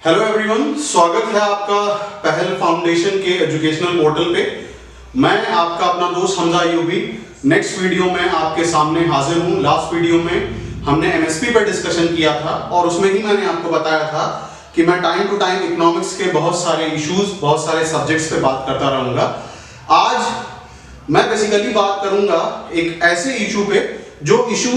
Hello everyone, स्वागत है आपका पहल फाउंडेशन के एजुकेशनल पोर्टल पे। मैं आपका अपना दोस्त हमजा अयूबी नेक्स्ट वीडियो में आपके सामने हाजिर हूँ। लास्ट वीडियो में हमने एमएसपी पर डिस्कशन किया था और उसमें ही मैंने आपको बताया था कि मैं टाइम टू टाइम इकोनॉमिक्स के बहुत सारे इश्यूज, बहुत सारे सब्जेक्ट्स पे बात करता रहूँगा। आज मैं बेसिकली बात करूँगा एक ऐसे इशू पे जो इशू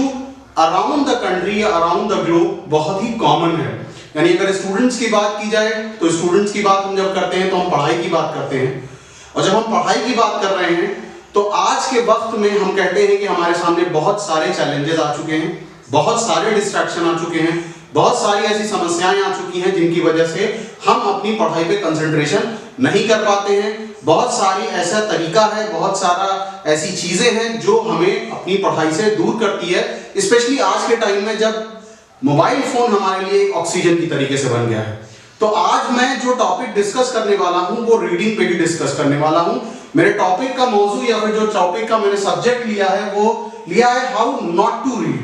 अराउंड द कंट्री या अराउंड द ग्लोब बहुत ही कॉमन है। यानी अगर स्टूडेंट्स की बात की जाए तो स्टूडेंट्स की बात हम जब करते हैं तो हम पढ़ाई की बात करते हैं, और जब हम पढ़ाई की बात कर रहे हैं तो आज के वक्त में हम कहते हैं कि हमारे सामने बहुत सारे चैलेंजेस आ चुके हैं, बहुत सारे डिस्ट्रैक्शन आ चुके हैं, बहुत सारी ऐसी समस्याएं आ चुकी हैं जिनकी वजह से हम अपनी पढ़ाई पे कंसंट्रेशन नहीं कर पाते हैं। बहुत सारी ऐसा तरीका है, बहुत सारा ऐसी चीजें हैं जो हमें अपनी पढ़ाई से दूर करती है, स्पेशली आज के टाइम में जब मोबाइल फोन हमारे लिए एक ऑक्सीजन की तरीके से बन गया है। तो आज मैं जो टॉपिक डिस्कस करने वाला हूं वो रीडिंग पे ही डिस्कस करने वाला हूं। मेरे टॉपिक का मौजू या फिर जो टॉपिक का मैंने सब्जेक्ट लिया है वो लिया है how not to read.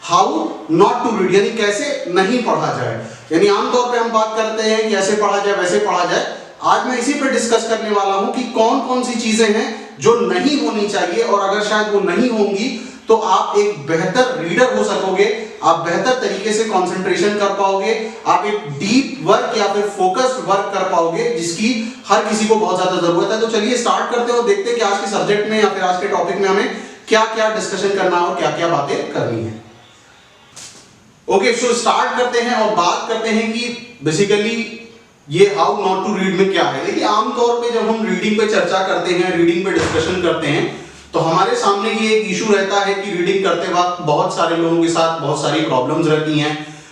How not to read यानी कैसे नहीं पढ़ा जाए। यानी आमतौर पे हम बात करते हैं कि ऐसे पढ़ा जाए, वैसे पढ़ा जाए। आज मैं इसी पे डिस्कस करने वाला हूं कि कौन कौन सी चीजें हैं जो नहीं होनी चाहिए, और अगर शायद वो नहीं होंगी तो आप एक बेहतर रीडर हो सकोगे, आप बेहतर तरीके से कंसंट्रेशन कर पाओगे, आप एक डीप वर्क या फिर फोकस्ड वर्क कर पाओगे जिसकी हर किसी को बहुत ज्यादा जरूरत है। तो चलिए स्टार्ट करते हैं और देखते हैं कि आज के सब्जेक्ट में या फिर आज के टॉपिक में हमें क्या क्या डिस्कशन करना है और क्या क्या बातें करनी है। ओके, सो स्टार्ट करते हैं और बात करते हैं कि बेसिकली ये हाउ नॉट टू रीड में क्या है। देखिए, आमतौर पे जब हम रीडिंग पे चर्चा करते हैं, रीडिंग पे डिस्कशन करते हैं, तो हमारे सामने ये एक इशू रहता है कि रीडिंग करते वक्त बहुत सारे लोगों के साथ बहुत सारी प्रॉब्लम्स रहती हैं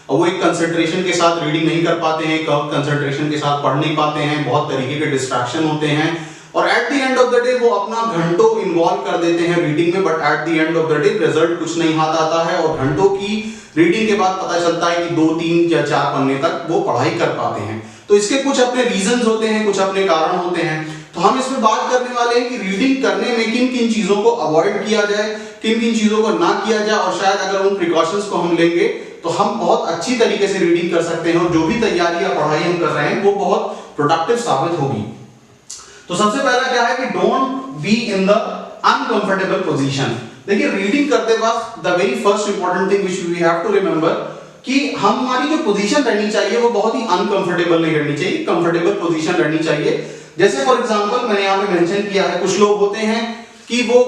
और वो एक कंसंट्रेशन के साथ रीडिंग नहीं कर पाते हैं, कंसंट्रेशन के साथ पढ़ नहीं पाते हैं, बहुत तरीके के डिस्ट्रैक्शन होते हैं और at the end of the day वो अपना घंटों इन्वॉल्व कर देते हैं रीडिंग में, but at the end of the day result कुछ नहीं हाथ आता है और घंटों की रीडिंग के बाद पता चलता है कि 2, 3 या 4 पन्ने तक वो पढ़ाई कर पाते हैं। तो इसके कुछ अपने रीजंस होते हैं, कुछ अपने कारण होते हैं। तो हम इसमें बात करने वाले हैं कि रीडिंग करने में किन किन चीजों को अवॉइड किया जाए, किन किन चीजों को ना किया जाए, और शायद अगर उन प्रिकॉशंस को हम लेंगे तो हम बहुत अच्छी तरीके से रीडिंग कर सकते हैं और जो भी तैयारी या पढ़ाई हम कर रहे हैं वो बहुत प्रोडक्टिव साबित होगी। तो सबसे पहला क्या है कि don't be in the uncomfortable position. देखिए, रीडिंग करते वक्त the very first important thing which we have to remember कि हमारी जो पोजीशन रहनी चाहिए वो बहुत ही अनकंफर्टेबल नहीं रहनी चाहिए, कंफर्टेबल पोजीशन रहनी चाहिए। जैसे फॉर एग्जांपल मैंने यहाँ पे मेंशन किया है, कुछ लोग होते हैं कि वो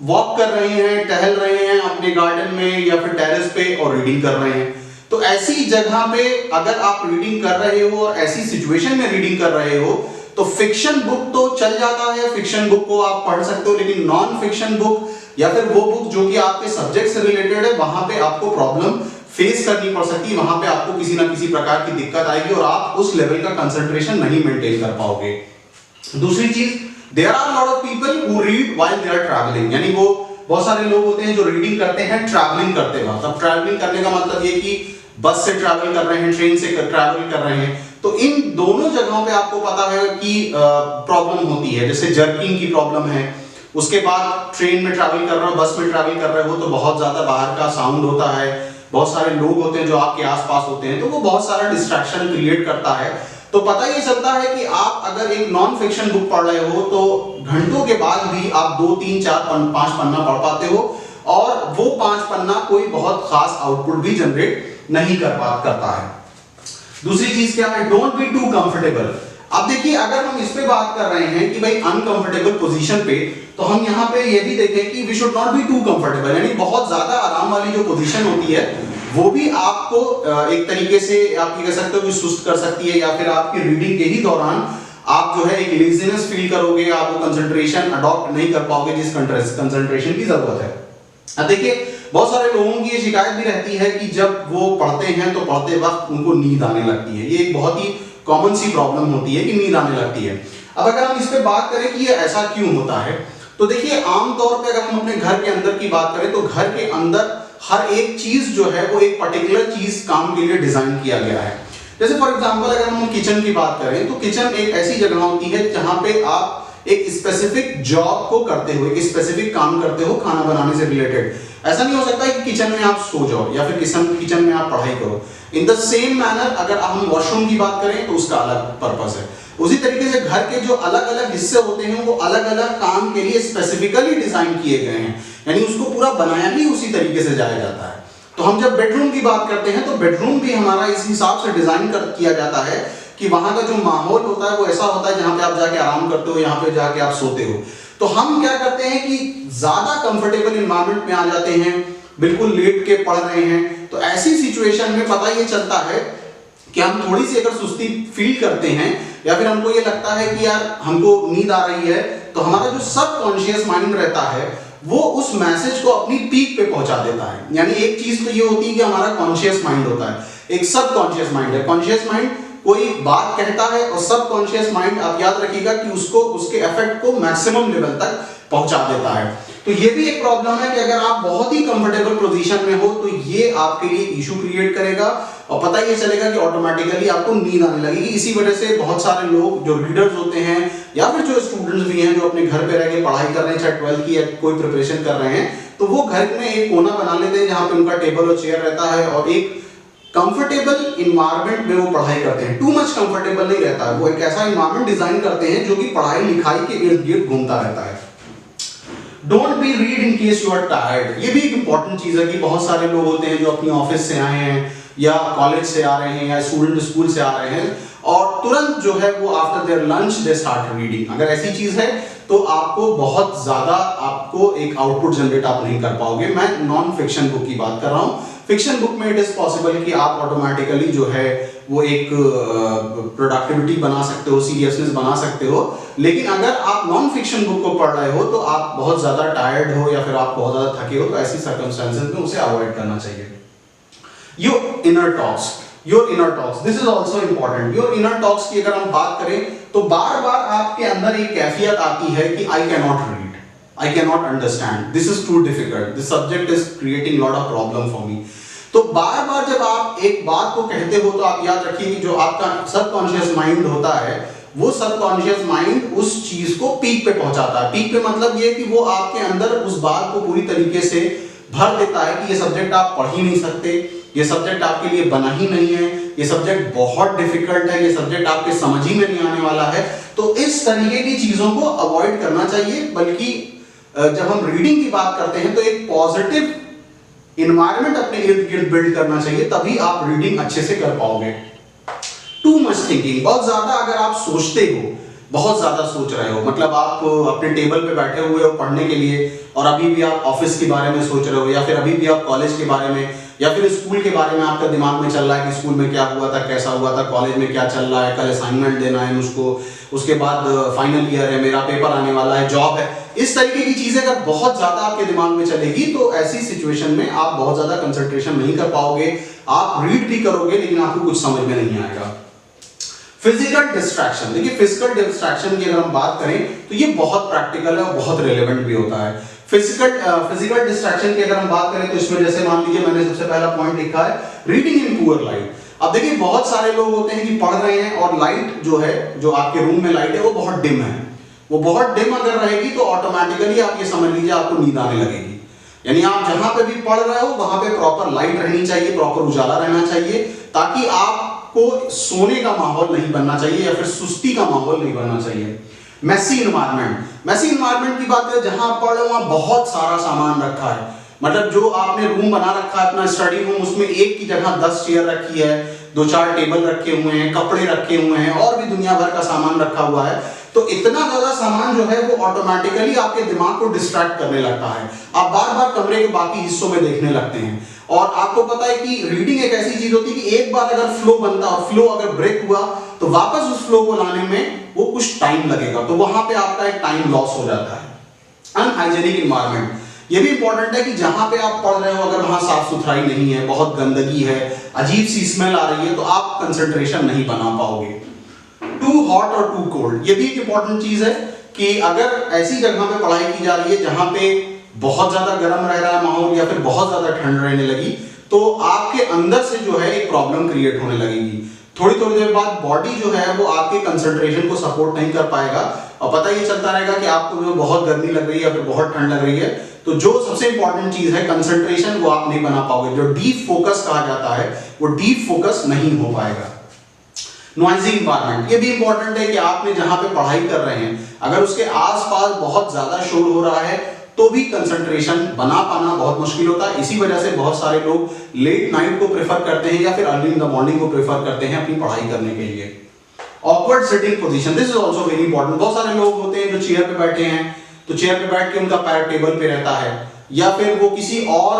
वॉक कर रहे हैं, टहल रहे हैं अपने गार्डन में या फिर टेरेस पे और रीडिंग कर रहे हैं। तो ऐसी जगह पे अगर आप रीडिंग कर रहे हो और ऐसी सिचुएशन में रीडिंग कर रहे हो तो फिक्शन बुक तो चल जाता है, फिक्शन बुक को आप पढ़ सकते हो, लेकिन नॉन फिक्शन बुक या फिर वो बुक जो कि आपके सब्जेक्ट से रिलेटेड है वहां पे आपको प्रॉब्लम फेस करनी पड़ सकती है, वहां पे आपको किसी ना किसी प्रकार की दिक्कत आएगी और आप उस लेवल का कंसंट्रेशन नहीं मेंटेन कर पाओगे। दूसरी चीज, there are lot of people who read while they are travelling. यानी वो बहुत सारे लोग होते हैं जो रीडिंग करते हैं ट्रैवलिंग करते वक्त। अब ट्रैवलिंग करने का मतलब ये कि बस से ट्रैवल कर रहे हैं, ट्रेन से ट्रैवल कर रहे हैं, तो इन दोनों जगहों पे आपको पता है कि प्रॉब्लम होती है। जैसे जर्किंग की प्रॉब्लम है, उसके बाद ट्रेन में ट्रैवल कर रहे हो, बस में ट्रैवल कर रहे हो तो बहुत ज्यादा बाहर का साउंड होता है, बहुत सारे लोग होते हैं जो आपके आसपास होते हैं, तो वो बहुत सारा डिस्ट्रैक्शन क्रिएट करता है। तो पता ये चलता है कि आप अगर एक नॉन फिक्शन बुक पढ़ रहे हो तो घंटों के बाद भी आप 2, 3, 4, 5 पन्ना पढ़ पाते हो और वो 5 पन्ना कोई बहुत खास आउटपुट भी जनरेट नहीं करता है। दूसरी चीज क्या है, डोंट बी टू कंफर्टेबल। अब देखिए, अगर हम इस पे बात कर रहे हैं कि भाई अनकंफर्टेबल पोजीशन पे, तो हम यहाँ पे ये भी देखें कि we should not be too comfortable. यानी बहुत ज्यादा आराम वाली जो पोजीशन होती है वो भी आपको एक तरीके से आप कह सकते हो कि सुस्त कर सकती है, या फिर आपकी रीडिंग के ही दौरान आप जो है एक लेजीनेस फील करोगे, आप वो कंसंट्रेशन अडॉप्ट नहीं कर पाओगे जिस कंसंट्रेशन की जरूरत है। अब देखिए, बहुत सारे लोगों की ये शिकायत भी रहती है कि जब वो पढ़ते हैं तो पढ़ते वक्त उनको नींद आने लगती है। ये एक बहुत ही कॉमन सी प्रॉब्लम होती है कि नींद आने लगती है। अब अगर हम इस पे बात करें कि ये ऐसा क्यों होता है, तो देखिए, आमतौर पे अगर हम अपने घर के अंदर की बात करें तो घर के अंदर हर एक चीज जो है वो एक पर्टिकुलर चीज काम के लिए डिजाइन किया गया है। जैसे फॉर एग्जांपल अगर हम किचन की बात करें तो किचन एक ऐसी जगह होती है जहां पे आप एक स्पेसिफिक जॉब को करते हो, एक स्पेसिफिक काम करते हो खाना बनाने से रिलेटेड। ऐसा नहीं हो सकता कि किचन में आप सो जाओ या फिर किचन में आप पढ़ाई करो। इन द सेम मैनर अगर हम वॉशरूम की बात करें तो उसका अलग पर्पस है। उसी तरीके से घर के जो अलग अलग हिस्से होते हैं वो अलग अलग काम के लिए स्पेसिफिकली डिजाइन किए गए हैं, यानी उसको पूरा बनाया ही उसी तरीके से जाया जाता है। तो हम जब बेडरूम की बात करते हैं तो बेडरूम भी हमारा इस हिसाब से डिजाइन किया जाता है कि वहां का जो माहौल होता है वो ऐसा होता है जहां पे आप जाके आराम करते हो, यहाँ पे जाके आप सोते हो। तो हम क्या करते हैं कि ज्यादा कंफर्टेबल एनवायरनमेंट में आ जाते हैं, बिल्कुल लेट के पढ़ रहे हैं। तो ऐसी सिचुएशन में पता ये चलता है कि हम थोड़ी सी अगर सुस्ती फील करते हैं या फिर हमको ये लगता है कि यार हमको नींद आ रही है, तो हमारा जो सबकॉन्शियस माइंड रहता है वो उस मैसेज को अपनी पीक पे पहुंचा देता है। यानी एक चीज तो ये होती है कि हमारा कॉन्शियस माइंड होता है, एक सबकॉन्शियस माइंड है। कॉन्शियस माइंड कोई बात कहता है और सबकॉन्शियस माइंड आप याद रखिएगा कि उसको उसके इफेक्ट को मैक्सिमम लेवल तक पहुंचा देता है। तो ये भी एक प्रॉब्लम है कि अगर आप बहुत ही कंफर्टेबल पोजीशन में हो तो ये आपके लिए इशू क्रिएट करेगा और पता ये चलेगा कि ऑटोमेटिकली आपको नींद आने लगेगी। इसी वजह से बहुत सारे लोग जो रीडर्स होते हैं या फिर जो स्टूडेंट्स भी हैं जो अपने घर पे रह के पढ़ाई कर रहे हैं, चाहे 12th की या कोई प्रिपरेशन कर रहे हैं, तो वो घर में एक कोना बना लेते हैं जहां पे उनका टेबल और चेयर रहता है और एक कंफर्टेबल इन्वायरमेंट में वो पढ़ाई करते हैं। टू मच कंफर्टेबल नहीं रहता है, वो एक ऐसा इन्वायरमेंट डिजाइन करते हैं जो कि पढ़ाई लिखाई के इर्द गिर्द घूमता रहता है। Don't be read in case you are tired. ये भी एक इंपॉर्टेंट चीज है कि बहुत सारे लोग होते हैं जो अपनी ऑफिस से आए हैं या कॉलेज से आ रहे हैं या स्टूडेंट स्कूल से आ रहे हैं और तुरंत जो है वो after their lunch they start reading. अगर ऐसी चीज है तो आपको बहुत ज्यादा आपको एक आउटपुट जनरेट आप नहीं कर पाओगे। मैं नॉन फिक्शन बुक की बात कर रहा हूं। फिक्शन बुक में इट इज पॉसिबल कि आप ऑटोमेटिकली जो है वो एक प्रोडक्टिविटी बना सकते हो, सीरियसनेस बना सकते हो, लेकिन अगर आप नॉन फिक्शन बुक को पढ़ रहे हो तो आप बहुत ज्यादा टायर्ड हो या फिर आप बहुत ज्यादा थके हो, तो ऐसी सर्कमस्टेंसेस में उसे अवॉइड करना चाहिए। Your inner talks, this is also important. Your inner talks की अगर हम बात करें तो बार बार आपके अंदर एक कैफियत आती है कि I can not read, I cannot understand, this is too difficult, this subject is creating lot of problem for me। तो बार बार जब आप एक बात को कहते हो तो आप याद रखिए कि जो आपका सबकॉन्शियस माइंड होता है वो सबकॉन्शियस माइंड उस चीज को पीक पे पहुंचाता है। पीक पे मतलब ये कि वो आपके अंदर उस बात को पूरी तरीके से भर देता है कि ये सब्जेक्ट आप पढ़ ही नहीं सकते, ये सब्जेक्ट आपके लिए बना ही नहीं है, ये सब्जेक्ट बहुत डिफिकल्ट है, ये सब्जेक्ट आपके समझ ही में नहीं आने वाला है। तो इस तरीके की चीजों को अवॉइड करना चाहिए, बल्कि जब हम रीडिंग की बात करते हैं तो एक पॉजिटिव एनवायरनमेंट अपने इर्द गिर्द बिल्ड करना चाहिए, तभी आप रीडिंग अच्छे से कर पाओगे। टू मच थिंकिंग, बहुत ज्यादा अगर आप सोचते हो, बहुत ज्यादा सोच रहे हो, मतलब आप अपने टेबल पे बैठे हुए हो पढ़ने के लिए और अभी भी आप ऑफिस के बारे में सोच रहे हो या फिर अभी भी आप कॉलेज के बारे में या फिर स्कूल के बारे में आपका दिमाग में चल रहा है कि स्कूल में क्या हुआ था, कैसा हुआ था, कॉलेज में क्या चल रहा है, कल असाइनमेंट देना है मुझको, उसके बाद फाइनल ईयर है, मेरा पेपर आने वाला है, जॉब है। इस तरीके की चीजें अगर बहुत ज्यादा आपके दिमाग में चलेगी तो ऐसी सिचुएशन में आप बहुत ज्यादा कंसंट्रेशन नहीं कर पाओगे। आप रीड भी करोगे लेकिन आपको कुछ समझ में नहीं आएगा। फिजिकल डिस्ट्रैक्शन, देखिए फिजिकल डिस्ट्रैक्शन की अगर हम बात करें तो ये बहुत प्रैक्टिकल है और बहुत रिलेवेंट भी होता है। फिजिकल डिस्ट्रैक्शन की अगर हम बात करें तो इसमें जैसे मान लीजिए मैंने सबसे पहला पॉइंट लिखा है रीडिंग इन पुअर लाइट। अब देखिए बहुत सारे लोग होते हैं कि पढ़ रहे हैं और लाइट जो है, जो आपके रूम में लाइट है वो बहुत डिम है। वो बहुत डिम अगर रहेगी तो ऑटोमेटिकली आप ये समझ लीजिए आपको नींद आने लगेगी। यानी आप जहां पे भी पढ़ रहे हो वहां पे प्रॉपर लाइट रहनी चाहिए, प्रॉपर उजाला रहना चाहिए, ताकि आपको सोने का माहौल नहीं बनना चाहिए या फिर सुस्ती का माहौल नहीं बनना चाहिए। मेसी इन्वायरमेंट की बात करें, जहां आप पढ़ रहे हो वहां बहुत सारा सामान रखा है, मतलब जो आपने रूम बना रखा है अपना स्टडी रूम, उसमें एक की जगह 10 चेयर रखी है, 2-4 टेबल रखे हुए हैं, कपड़े रखे हुए हैं और भी दुनिया भर का सामान रखा हुआ है। तो इतना ज्यादा सामान जो है वो ऑटोमेटिकली आपके दिमाग को डिस्ट्रैक्ट करने लगता है। आप बार बार कमरे के बाकी हिस्सों में देखने लगते हैं। और आपको पता है कि रीडिंग एक ऐसी चीज होती है कि एक बार अगर फ्लो बनता और फ्लो अगर ब्रेक हुआ तो वापस उस फ्लो को लाने में वो कुछ टाइम लगेगा, तो वहां पे आपका एक टाइम लॉस हो जाता है। अनहाइजेनिक एनवायरनमेंट, ये भी इंपॉर्टेंट है कि जहां पे आप पढ़ रहे हो अगर वहां साफ सुथराई नहीं है, बहुत गंदगी है, अजीब सी स्मेल आ रही है, तो आप कंसंट्रेशन नहीं बना पाओगे। टू हॉट और टू कोल्ड, ये भी एक इंपॉर्टेंट चीज है कि अगर ऐसी जगह पे पढ़ाई की जा रही है जहां पे बहुत ज्यादा गर्म रह रहा है माहौल या फिर बहुत ज्यादा ठंड रहने लगी, तो आपके अंदर से जो है एक प्रॉब्लम क्रिएट होने लगेगी। थोड़ी थोड़ी देर बाद बॉडी जो है वो आपके कंसंट्रेशन को सपोर्ट नहीं कर पाएगा और पता ये चलता रहेगा कि आपको जो बहुत गर्मी लग रही है या फिर बहुत ठंड लग रही है। तो जो सबसे इंपॉर्टेंट चीज है कंसंट्रेशन, वो आप नहीं बना पाओगे। जो डीप फोकस कहा जाता है वो डीप फोकस नहीं हो पाएगा। नॉइजी इन्वायरमेंट, ये भी इंपॉर्टेंट है कि आपने जहां पे पढ़ाई कर रहे हैं अगर उसके आसपास बहुत ज्यादा शोर हो रहा है तो भी कंसंट्रेशन बना पाना बहुत मुश्किल होता है। इसी वजह से बहुत सारे लोग लेट नाइट को प्रेफर करते हैं या फिर अर्ली इन द मॉर्निंग को प्रेफर करते हैं अपनी पढ़ाई करने के लिए। Awkward sitting position, this is also very important. बहुत सारे लोग होते हैं जो चेयर पे बैठे हैं तो चेयर पे बैठ के उनका पैर टेबल पे रहता है या फिर वो किसी और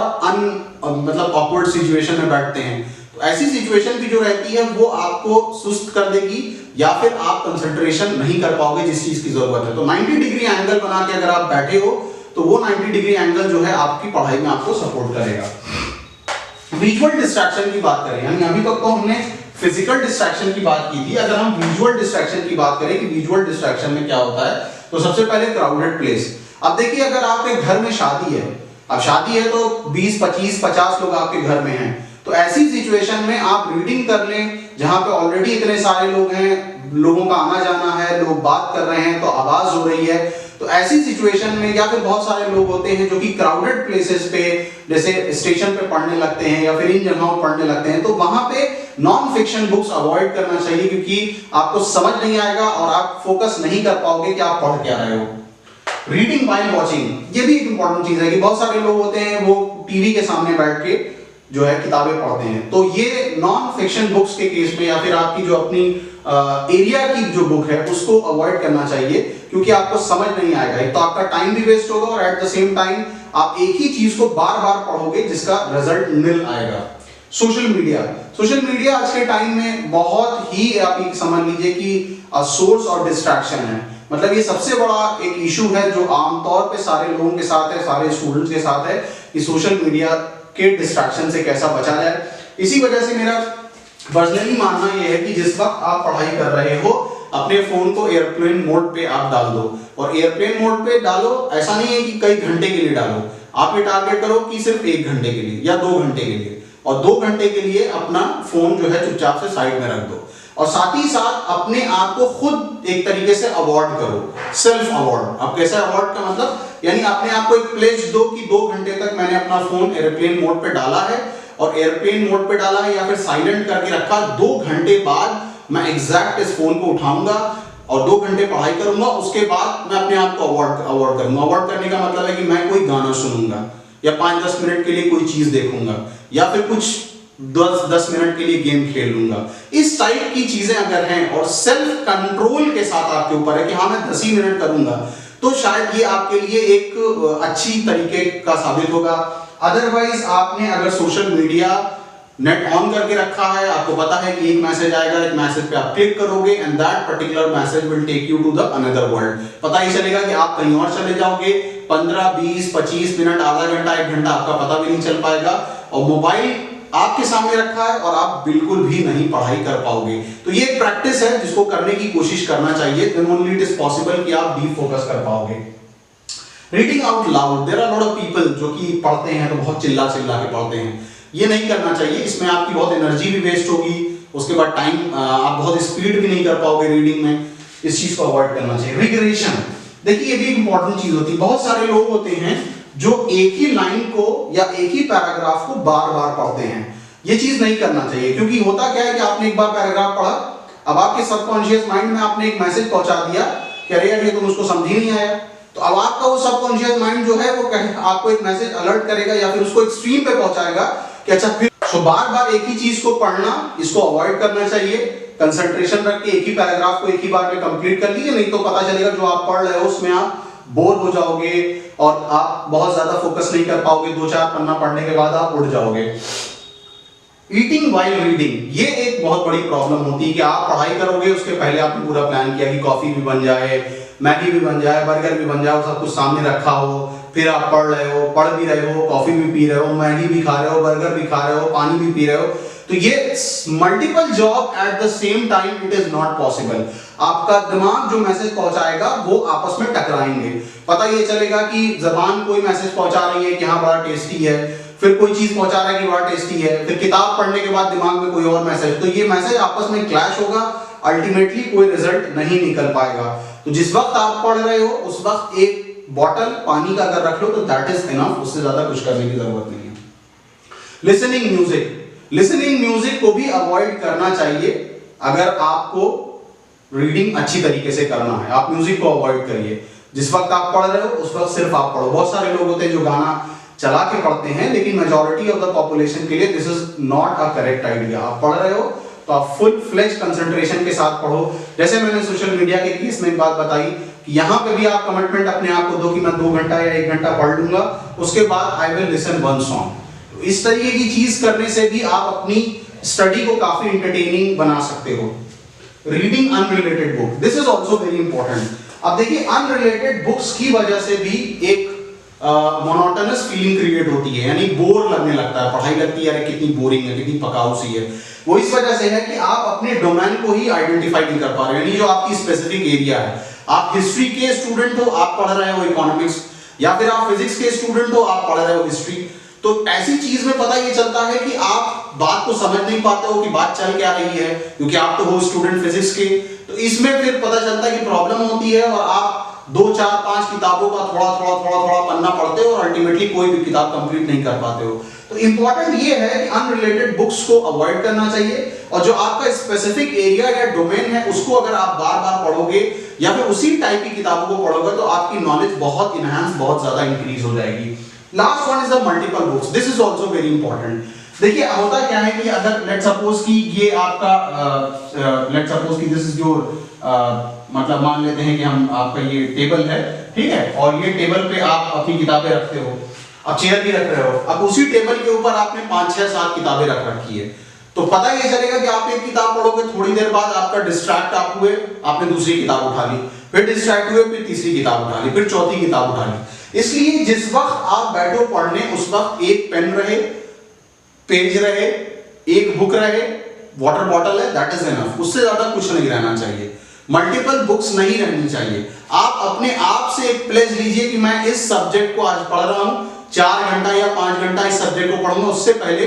मतलब ऑकवर्ड सिचुएशन में बैठते हैं। तो ऐसी सिचुएशन भी जो रहती है वो आपको सुस्त कर देगी या फिर आप कंसंट्रेशन नहीं कर पाओगे जिस चीज की जरूरत है। तो 90 डिग्री एंगल बना के अगर आप बैठे हो तो वो 90 डिग्री एंगल जो है आपकी पढ़ाई में आपको सपोर्ट करेगा। विजुअल डिस्ट्रैक्शन की बात करें, यानी अभी तक तो हमने फिजिकल डिस्ट्रैक्शन की बात की थी। अगर हम विजुअल डिस्ट्रैक्शन की बात करें कि विजुअल डिस्ट्रैक्शन में क्या होता है, तो सबसे पहले क्राउडेड प्लेस। अब देखिए अगर आपके घर में शादी है, अब शादी है तो 20, 25, 50 लोग आपके घर में हैं, तो ऐसी सिचुएशन में आप रीडिंग कर लें जहां पे ऑलरेडी इतने सारे लोग हैं, लोगों का आना जाना है, लोग बात कर रहे हैं तो आवाज हो रही है। तो ऐसी सिचुएशन में या फिर बहुत सारे लोग होते हैं जो कि क्राउडेड प्लेसेस पे जैसे स्टेशन पे पढ़ने लगते हैं या फिर इन जगहों पर पढ़ने लगते हैं, तो वहां पे नॉन फिक्शन बुक्स अवॉइड करना चाहिए क्योंकि आपको समझ नहीं आएगा और आप फोकस नहीं कर पाओगे कि आप पढ़ क्या रहे हो। रीडिंग व्हाइल वॉचिंग, ये भी एक इंपॉर्टेंट चीज है कि बहुत सारे लोग होते हैं वो टीवी के सामने बैठ के जो है किताबें पढ़ते हैं। तो ये नॉन फिक्शन बुक्स के केस में या फिर आपकी जो अपनी एरिया की जो बुक है उसको अवॉइड करना चाहिए क्योंकि आपको समझ नहीं आएगा। एक तो आपका टाइम भी वेस्ट होगा और एट द सेम टाइम आप एक ही चीज को बार बार पढ़ोगे जिसका रिजल्ट निल आएगा। सोशल मीडिया, सोशल मीडिया आज के टाइम में बहुत ही आप समझ लीजिए कि सोर्स और डिस्ट्रैक्शन है। मतलब ये सबसे बड़ा एक इशू है जो आमतौर पे सारे लोगों के साथ है, सारे स्टूडेंट्स के साथ है कि सोशल मीडिया के डिस्ट्रैक्शन से कैसा बचा जाए। इसी वजह से मेरा पर्सनली मानना यह है कि जिस वक्त आप पढ़ाई कर रहे हो अपने फोन को एयरप्लेन मोड पे आप डाल दो और एयरप्लेन मोड पे डालो। ऐसा नहीं है कि कई घंटे के लिए डालो, आप ये टारगेट करो कि सिर्फ 1 घंटे के लिए या 2 घंटे के लिए, और 2 घंटे के लिए अपना फोन जो है चुपचाप से साइड में रख दो और साथ ही साथ अपने आप को खुद एक तरीके से अवॉर्ड करो, सेल्फ अवॉर्ड। अब कैसे अवॉर्ड का मतलब, यानी अपने आप को एक प्लेज दो कि 2 घंटे तक मैंने अपना फोन एयरप्लेन मोड पे डाला है और एयरप्लेन मोड पे डाला है या फिर साइलेंट करके रखा। 2 घंटे बाद मैं एग्जैक्ट इस फोन को उठाऊंगा और 2 घंटे पढ़ाई करूंगा, उसके बाद मैं अपने आप को अवॉर्ड करूंगा। अवॉर्ड करने का मतलब है कि मैं कोई गाना सुनूंगा या 5-10 मिनट के लिए कोई चीज देखूंगा या फिर कुछ 10 मिनट के लिए गेम खेल लूंगा। इस टाइप की चीजें अगर हैं और सेल्फ कंट्रोल के साथ आपके ऊपर है कि हाँ मैं 10 ही मिनट करूंगा, तो शायद ये आपके लिए एक अच्छी तरीके का साबित होगा। अदरवाइज आपने अगर सोशल मीडिया नेट ऑन करके रखा है, आपको पता है कि एक मैसेज आएगा, एक मैसेज पे आप क्लिक करोगे and that particular message will take you to the another world. पता ही चलेगा कि आप कहीं और चले जाओगे। 15, 20, 25 मिनट, आधा घंटा, 1 घंटा आपका पता भी नहीं चल पाएगा और मोबाइल आपके सामने रखा है और आप बिल्कुल भी नहीं पढ़ाई कर पाओगे। तो ये एक प्रैक्टिस है जिसको करने की कोशिश करना चाहिए, then only it is possible कि आप डीप फोकस कर पाओगे। Reading out loud, there are lot of people जो कि पढ़ते हैं तो बहुत चिल्ला चिल्ला के पढ़ते हैं, ये नहीं करना चाहिए। इसमें आपकी बहुत एनर्जी भी वेस्ट होगी, उसके बाद टाइम आप बहुत स्पीड भी नहीं कर पाओगे रीडिंग में, इस चीज को अवॉइड करना चाहिए। रिग्रेशन, देखिए ये भी एक इंपॉर्टेंट चीज होती है। बहुत सारे लोग होते हैं जो एक ही लाइन को या एक ही पैराग्राफ को बार बार पढ़ते हैं, ये चीज नहीं करना चाहिए क्योंकि होता क्या है कि आपने एक बार पैराग्राफ पढ़ा, अब आपके सबकॉन्शियस माइंड में आपने एक मैसेज पहुंचा दिया कि अरे यार ये तुम उसको समझ ही नहीं आया, तो अब आपका वो सबकॉन्शियस माइंड जो है वो आपको एक मैसेज अलर्ट करेगा या फिर उसको एक्सट्रीम पे पहुंचाएगा कि अच्छा फिर तो बार बार एक ही चीज को पढ़ना, इसको अवॉइड करना चाहिए। कंसंट्रेशन रख के एक ही पैराग्राफ को एक ही बार में कंप्लीट कर लीजिए, नहीं तो पता चलेगा जो आप पढ़ रहे हो उसमें आप बोर हो जाओगे और आप बहुत ज्यादा फोकस नहीं कर पाओगे। 2-4 पन्ना पढ़ने के बाद आप उठ जाओगे। ईटिंग व्हाइल रीडिंग, ये एक बहुत बड़ी प्रॉब्लम होती है कि आप पढ़ाई करोगे उसके पहले आपने पूरा प्लान किया कि कॉफी भी बन जाए, मैगी भी बन जाए, बर्गर भी बन जाए, सब कुछ सामने रखा हो, फिर आप पढ़ रहे हो, पढ़ भी रहे हो, कॉफी भी पी रहे हो, मैगी भी खा रहे हो, बर्गर भी खा रहे हो, पानी भी पी रहे हो। तो ये multiple job at the same time it is not possible. आपका दिमाग जो मैसेज पहुंचाएगा वो आपस में टकराएंगे। पता ये चलेगा कि जबान कोई मैसेज पहुंचा रही है कि हाँ बड़ा टेस्टी है, फिर कोई चीज पहुंचा रहा है कि बड़ा टेस्टी है, फिर किताब पढ़ने के बाद दिमाग में कोई और मैसेज, तो ये मैसेज आपस में क्लैश होगा, अल्टीमेटली कोई रिजल्ट नहीं निकल पाएगा। तो जिस वक्त आप पढ़ रहे हो उस वक्त एक बॉटल पानी का अगर रख लो तो दैट इज इनफ, उससे ज्यादा कुछ करने की जरूरत नहीं है। लिसनिंग म्यूजिक, लिसनिंग म्यूजिक को भी अवॉइड करना चाहिए। अगर आपको रीडिंग अच्छी तरीके से करना है, आप म्यूजिक को अवॉइड करिए। जिस वक्त आप पढ़ रहे हो उस वक्त सिर्फ आप पढ़ो। बहुत सारे लोग होते हैं जो गाना चला के पढ़ते हैं, लेकिन मेजॉरिटी ऑफ द पॉपुलेशन के लिए this is not a correct idea. आप पढ़ रहे हो तो आप फुल फ्लेज कंसंट्रेशन के साथ पढ़ो। जैसे मैंने सोशल मीडिया के केस में एक बात बताई कि यहाँ पे भी आप कमिटमेंट अपने आप को दो कि मैं 2 घंटा या 1 घंटा पढ़ लूंगा, उसके बाद I will listen one song. इस तरीके की चीज करने से भी आप अपनी स्टडी को काफी एंटरटेनिंग बना सकते हो। Reading unrelated book, this is also very important. अब देखिए अनरिलेटेड बुक्स की वजह से भी एक मोनोटोनस फीलिंग क्रिएट होती है, यानी बोर लगने लगता है, पढ़ाई लगती है यार कितनी बोरिंग है, कितनी पकाऊ सी है। वो इस वजह से है कि आप अपने डोमेन को ही आइडेंटिफाई नहीं कर पा रहे, यानी जो आपकी स्पेसिफिक एरिया है। आप हिस्ट्री के स्टूडेंट हो, आप पढ़ रहे हो इकोनॉमिक्स, या फिर आप फिजिक्स के स्टूडेंट हो, आप पढ़ रहे हो हिस्ट्री। तो ऐसी चीज में पता ये चलता है कि आप बात को समझ नहीं पाते हो कि बात चल क्या रही है, क्योंकि आप तो हो स्टूडेंट फिजिक्स के। तो इसमें फिर पता चलता है कि प्रॉब्लम होती है और आप 2, 4, 5 किताबों का थोड़ा पन्ना पढ़ते हो और अल्टीमेटली कोई भी किताब कंप्लीट नहीं कर पाते हो। तो इंपॉर्टेंट ये है कि अनरिलेटेड बुक्स को अवॉइड करना चाहिए, और जो आपका स्पेसिफिक एरिया या डोमेन है उसको अगर आप बार बार पढ़ोगे या फिर उसी टाइप की किताबों को पढ़ोगे तो आपकी नॉलेज बहुत इनहैंस, बहुत ज्यादा इंक्रीज हो जाएगी। Last one is the multiple books, this is also very important. देखिए होता क्या है कि अगर लेट सपोज कि ये आपका लेट सपोज कि दिस इज योर मतलब मान लेते हैं कि हम आपका ये टेबल है, ठीक है, और ये टेबल पे आप अपनी किताबें रखते हो, अब चेयर भी रख रहे हो, अब उसी टेबल के ऊपर आपने 5, 6, 7 किताबें रख रखी है। तो पता ये चलेगा कि आप एक किताब पढ़ोगे, थोड़ी देर बाद आपका डिस्ट्रैक्ट आप हुए, आपने दूसरी किताब उठा ली, फिर डिस्ट्रैक्ट हुए, फिर तीसरी किताब उठा ली, फिर चौथी किताब उठा ली। इसलिए जिस वक्त आप बैठो पढ़ने उस वक्त एक पेन रहे, पेज रहे, एक बुक रहे, वाटर बॉटल है, दैट इज एनफ, उससे ज्यादा कुछ नहीं रहना चाहिए। मल्टीपल बुक्स नहीं रहनी चाहिए। आप अपने आप से एक प्लेज लीजिए कि मैं इस सब्जेक्ट को आज पढ़ रहा हूं, 4 घंटा या 5 घंटा इस सब्जेक्ट को पढ़ूंगा, उससे पहले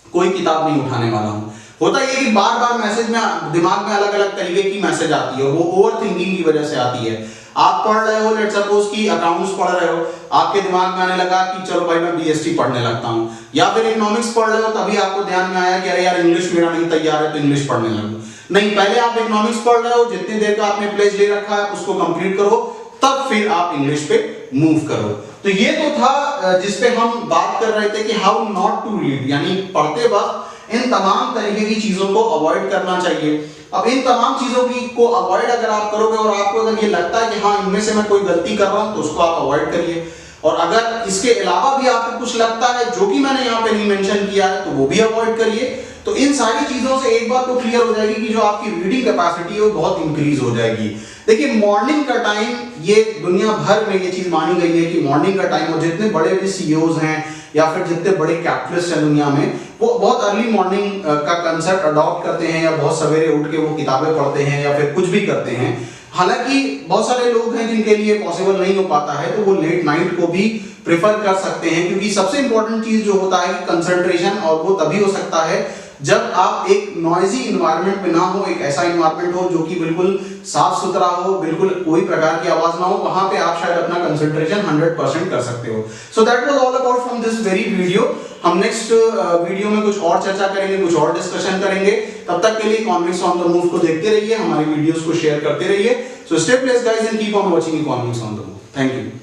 कोई किताब नहीं उठाने वाला हूं। होता ये कि बार बार मैसेज में दिमाग में अलग अलग तरीके की मैसेज आती है, वो ओवर थिंकिंग की वजह से आती है। आप पढ़ रहे हो, लेट सपोज कि अकाउंट्स पढ़ रहे हो, आपके दिमाग में आने लगा कि चलो भाई मैं बीएसटी पढ़ने लगता हूं, या फिर इकोनॉमिक्स पढ़ रहे हो, तभी आपको ध्यान में आया कि अरे यार इंग्लिश मेरा नहीं तैयार है तो इंग्लिश पढ़ने लगूं। नहीं, पहले आप इकोनॉमिक्स पढ़ रहे हो, जितनी देर का आपने प्लेज ले रखा है उसको कंप्लीट करो, तब फिर आप इंग्लिश पे मूव करो। तो ये तो था जिसपे हम बात कर रहे थे कि हाउ नॉट टू रीड, यानी पढ़ते वक्त इन तमाम तरीके की चीजों को अवॉइड करना चाहिए। अब इन तमाम चीजों की को अवॉइड अगर आप करोगे और आपको अगर ये लगता है कि हाँ इनमें से मैं कोई गलती कर रहा हूं, तो उसको आप अवॉइड करिए। और अगर इसके अलावा भी आपको कुछ लगता है जो कि मैंने यहाँ पे नहीं मेंशन किया है, तो वो भी अवॉइड करिए। तो इन सारी चीजों से एक बात तो क्लियर हो जाएगी कि जो आपकी रीडिंग कैपेसिटी है वो बहुत इंक्रीज हो जाएगी। देखिए मॉर्निंग का टाइम, ये दुनिया भर में ये चीज मानी गई है कि मॉर्निंग का टाइम, और जितने बड़े भी सीईओज हैं या फिर जितने बड़े कैपिटलिस्ट हैं दुनिया में, वो बहुत अर्ली मॉर्निंग का कंसेप्ट अडॉप्ट करते हैं, या बहुत सवेरे उठ के वो किताबें पढ़ते हैं या फिर कुछ भी करते हैं। हालांकि बहुत सारे लोग हैं जिनके लिए पॉसिबल नहीं हो पाता है, तो वो लेट नाइट को भी प्रेफर कर सकते हैं, क्योंकि सबसे इंपॉर्टेंट चीज जो होता है कि कंसंट्रेशन, और वो तभी हो सकता है जब आप एक नॉइजी इन्वायरमेंट में ना हो, एक ऐसा इन्वायरमेंट हो जो कि बिल्कुल साफ सुथरा हो, बिल्कुल कोई प्रकार की आवाज ना हो, वहां पे आप शायद अपना कंसंट्रेशन 100% कर सकते हो। So that was all about from this very video. हम नेक्स्ट वीडियो में कुछ और चर्चा करेंगे, कुछ और डिस्कशन करेंगे। तब तक के लिए इकोनॉमिक्स ऑन द मूव को देखते रहिए, हमारी वीडियोस को शेयर करते रहिए। So stay place guys and keep on watching economics on the move. Thank you.